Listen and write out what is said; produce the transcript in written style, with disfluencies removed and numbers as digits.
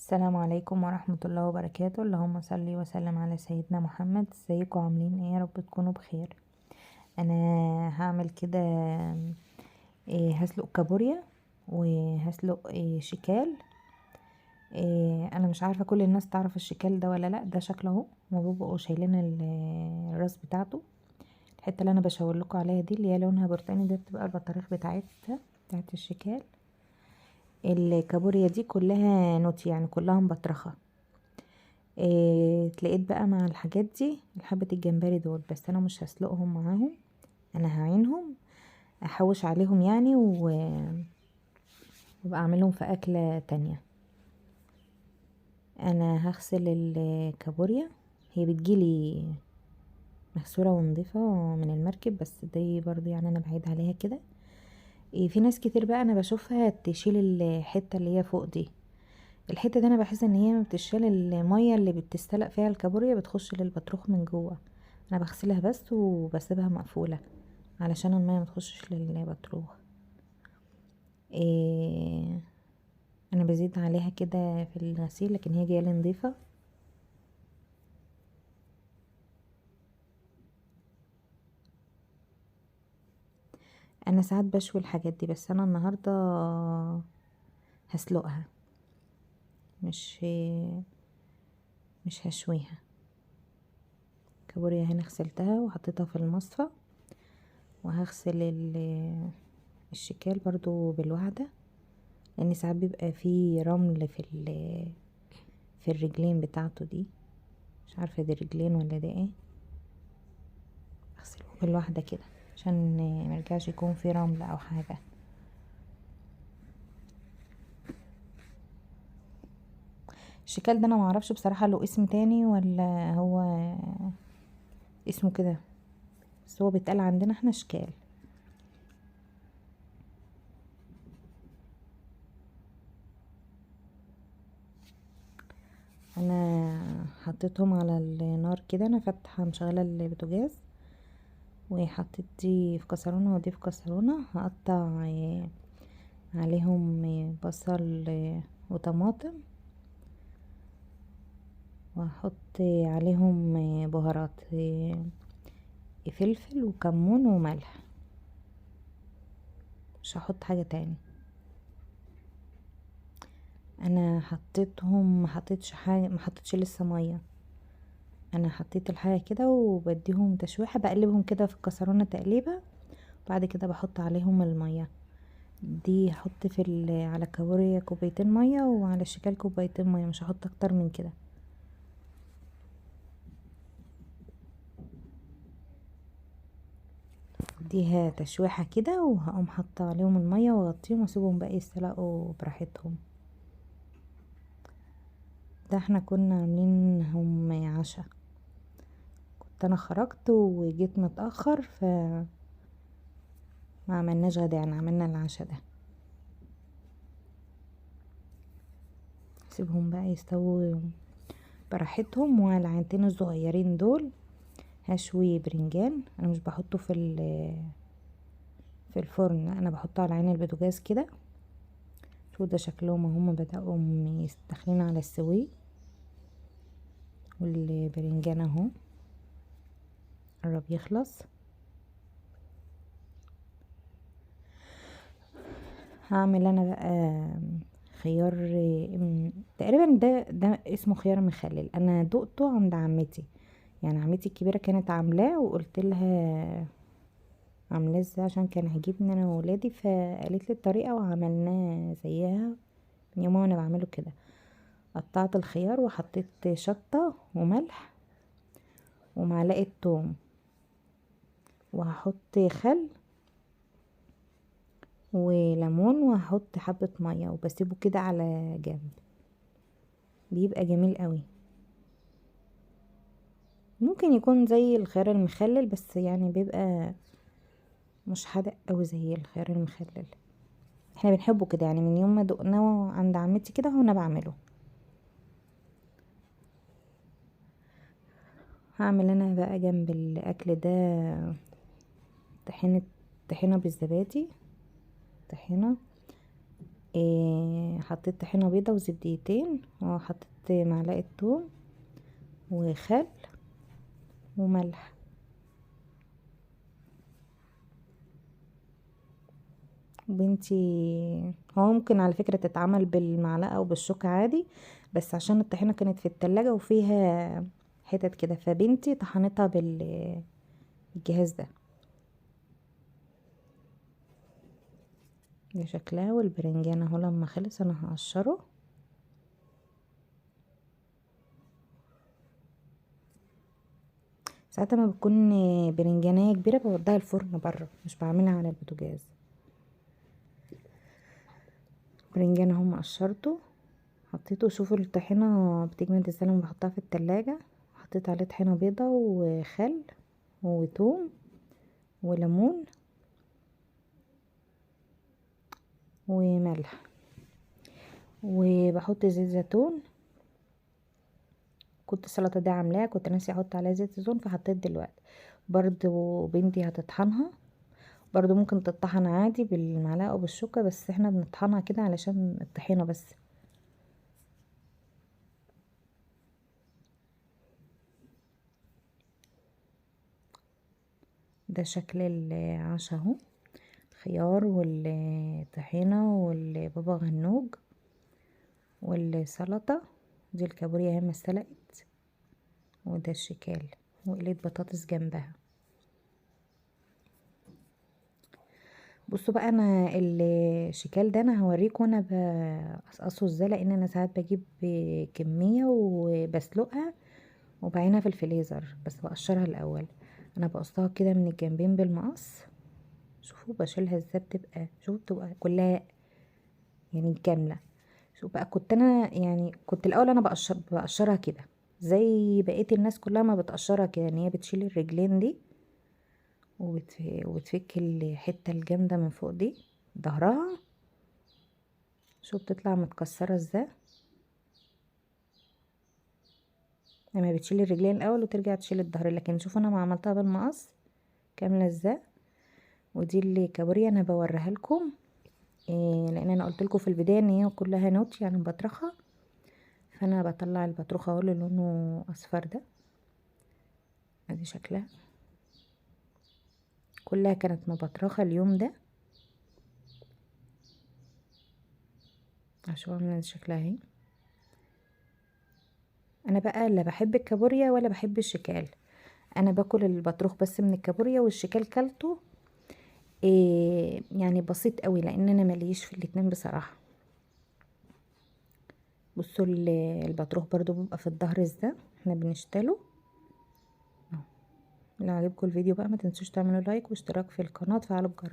السلام عليكم ورحمة الله وبركاته. اللهم صل وسلم على سيدنا محمد. ازيكم عاملين ايه؟ يا رب تكونوا بخير. انا هعمل كده هسلق كابوريا وهسلق شيكال. انا مش عارفة كل الناس تعرف الشيكال ده ولا لا. ده شكله اهو، هما بيبقوا شايلين الراس بتاعته. الحتة اللي انا بشاور لكم عليها دي اللي هي لونها برتقاني ده بتبقى البطاريخ بتاعتها بتاعت الشيكال. الكابوريا دي كلها نوتي، يعني كلها مبطرخة. تلاقيت بقى مع الحاجات دي حبة الجمبري دول، بس انا مش هسلقهم معاهم، انا هعينهم احوش عليهم يعني وابقى اعملهم في اكلة تانية. انا هغسل الكابوريا، هي بتجيلي مغسولة ونضيفة من المركب، بس دي برضو يعني انا بعيد عليها كده. في ناس كتير بقى انا بشوفها تشيل الحتة اللي هي فوق دي. الحتة دي انا بحس ان هي ما بتشيل المية اللي بتستلق فيها الكابوريا، بتخش للبطروخ من جوه. انا بغسلها بس وبسيبها مقفولة علشان المية ما تخشش للبطروخ. إيه، انا بزيد عليها كده في الغسيل، لكن هي جايه لي نضيفه. انا ساعات بشوي الحاجات دي، بس انا النهارده هسلقها، مش مش هشويها. كابوريا هنا غسلتها وحطيتها في المصفى، وهغسل الشكال برضو بالوحدة، لان ساعات بيبقى فيه رمل في الرجلين بتاعته دي. مش عارفه دي رجلين ولا ده ايه. اغسله بالواحدة كده عشان مرجعش يكون في رمل او حاجة. الشكال ده انا معرفش بصراحة له اسم تاني ولا هو اسمه كده، بس هو بيتقال عندنا احنا شكال. انا حطيتهم على النار كده، انا فاتحة مشغلة البوتاجاز، وحطيت دي في كسرونة ودي في كسرونة. هقطع عليهم بصل وطماطم، وهحط عليهم بهارات، فلفل وكمون وملح. مش هحط حاجة تاني. انا حطيتهم، ما حطيتش حاجة، ما حطيتش لسه مية. انا حطيت الحاجة كده وبديهم تشويحة، بقلبهم كده في الكسرونة تقليبة، بعد كده بحط عليهم المية دي. هحط على الكابوريا كوبايتين مية، وعلى الشكال كوبايتين مية، مش هحط اكتر من كده. اديها تشويحة كده، وهقوم حاطة عليهم المية واغطيهم واسيبهم بقى يستلقوا براحتهم. ده احنا كنا عاملينهم عشاء، كنت انا خرجت وجيت متأخر ما عملناش غدا، يعني عملنا العشاء ده. سيبهم بقى يستووا براحتهم. وعلى العينتين الصغيرين دول هشوي برنجان. انا مش بحطه في الفرن، انا بحطه على عين البوتاجاز كده. شو ده شكلهم، هم بدأوا داخلين على السوي. والبرنجان اهو قرب يخلص. هعمل انا بقى خيار، تقريبا ده اسمه خيار مخلل. انا دقته عند عمتي، يعني عمتي الكبيره كانت عاملاه، وقلت لها عاملاه ازاي عشان كان هجيبني انا وولادي، فقالت لي الطريقه وعملناه زيها. من يومها وانا بعمله كده. قطعت الخيار وحطيت شطه وملح ومعلقه توم، وهحط خل وليمون، وهحط حبه ميه، وبسيبه كده على جنب. بيبقى جميل قوي. ممكن يكون زي الخيار المخلل، بس يعني بيبقى مش حادق قوي زي الخيار المخلل. احنا بنحبه كده، يعني من يوم ما دقناه عند عمتي كده وانا بعمله. هعمل انا بقى جنب الاكل ده طحينة، طحينة بالزبادي. طحينة حطيت طحينة بيضة وزبديتين، وحطيت معلقة توم وخل وملح. بنتي هو ممكن على فكرة تتعمل بالمعلقة او بالشوكة عادي، بس عشان الطحينة كانت في التلاجة وفيها حتت كده، فبنتي طحنتها بالجهاز ده. ده شكلها، والبرنجان اهو لما خلص انا هقشره. ساعات ما بتكون برنجانية كبيرة بوديها الفرن بره، مش بعملها على البوتاجاز. برنجان اهو مقشرته حطيته. شوفوا الطحينة بتجمد ازاي لما بحطها في التلاجة. حطيت عليه طحينة بيضة وخل وتوم وليمون وملح، وبحط زيت زيتون. كنت السلطة دي عاملاها، كنت ناسي احط عليها زيت زيتون فحطيت دلوقتي. برضو بنتي هتطحنها، برضو ممكن تطحن عادي بالمعلقة او بالشوكة، بس احنا بنطحنها كده علشان الطحينة بس. ده شكل العشاء اهو، خيار والطحينة والبابا غنوج والسلطة. دي الكابوريا اهي اتسلقت، وده الشكال وقليت بطاطس جنبها. بصوا بقى، انا الشكال ده انا هوريكم انا بقصقصه ازاي، لان انا ساعات بجيب كمية وبسلقها وبعينها في الفريزر، بس بقشرها الاول. انا بقصها كده من الجنبين بالمقص. شوفوا بشيلها ازاي، شوفوا بتبقى كلها يعني كاملة. شوف بقى، كنت انا يعني كنت الاول انا بقشرها كده زي بقية الناس كلها ما بتقشرها كده، ان هي بتشيل الرجلين دي وبتفك الحتة الجامدة من فوق دي ظهرها. شوف بتطلع متكسرة ازاي لما بتشيل الرجلين الاول وترجع تشيل الظهر. لكن شوفوا انا ما عملتها بالمقص كاملة ازاي. ودي اللي كابوريا انا بوريها لكم، لان انا قلت لكم في البداية ان هي كلها نوت يعني بطرخة. فانا بطلع البطروخة اهو اللي لونه اصفر ده، ادي شكلها كلها كانت مبطرخة اليوم ده. عشان من شكلها اهي. انا بقى لا بحب الكابوريا ولا بحب الشكال، انا باكل البطروخ بس من الكابوريا، والشكال كلته يعني بسيط قوي، لان انا ماليش في الاتنين بصراحة. بصوا البطروخ برضو بيبقى في الظهر ازاي احنا بنشتله اهو. لو عجبكم الفيديو بقى ما تنسوش تعملوا لايك واشتراك في القناة وتفعلوا الجرس.